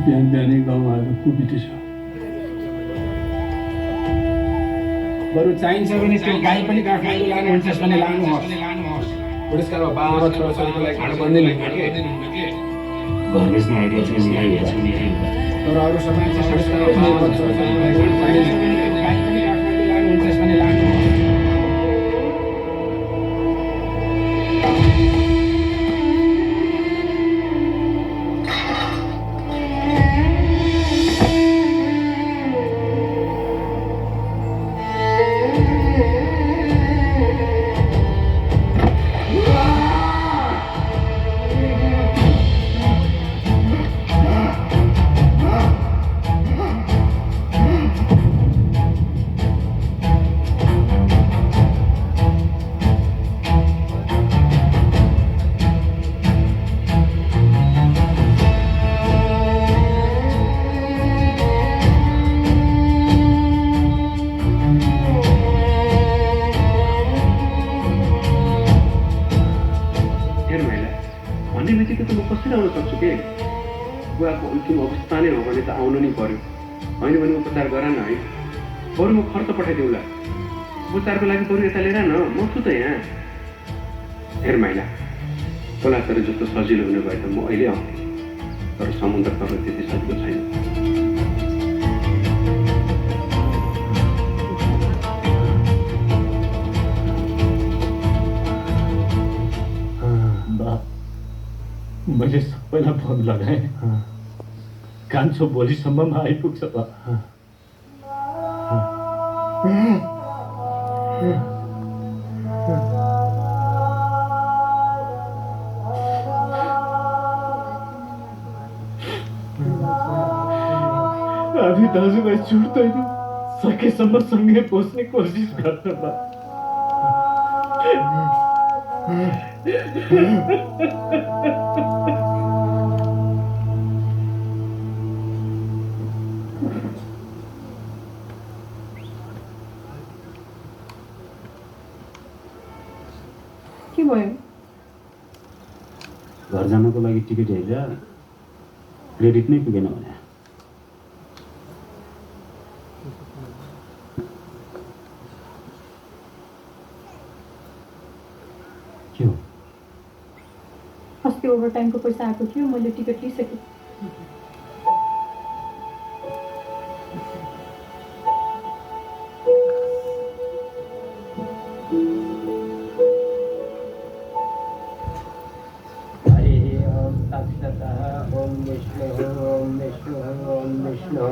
बिहान बिहानै गाउँमा आज कुबिटी छ। बरु चाहिन्छ भने त्यो गाई पनि काठमाडौँ लानुहुन्छ भने लानुहोस्। बुढेसकालमा बाबा छोराछोरीको लागि खानु पर्ने नि के घर बेच्ने आइडिया चाहिँ यही हो। तर अरू सामान चाहिँ बुढेसकालमा बाबा छोराछोरीको लागि खानु पर्ने नि त्यो गाई पनि काठमाडौँ लानुहुन्छ भने लानुहोस्। भन्ने बित्तिकै त म कसरी आउन सक्छु के? बुवाको अन्तिम अवस्था नै हो भने त आउनु नै पर्यो। होइन भने उपचार गर न है। बरु म खर्च पठाइदिउँला। उपचारको लागि बरु यता लिएर न, म छु त यहाँ। हेर माइला, खोला तर जस्तो सजिलो हुने भए त म अहिले आउँथेँ। तर समुद्र तल त्यति सजिलो छैन। मैले सबैलाई फोन लगाएँ। कान्छो भोलिसम्ममा आइपुग्छ बा। हामी दाजुभाइ छुट्दैन। सकेसम्म सँगै बस्ने कोसिस गर्न बा। के भयो? घर जानको लागि टिकट हेरेर क्रेडिट नै पुगेन भने के हो? अस्ति ओभरटाइमको पैसा आएको थियो, मैले टिकट लिइसकेँ। ओम विष्णु ओम विष्णु ओम विष्णु।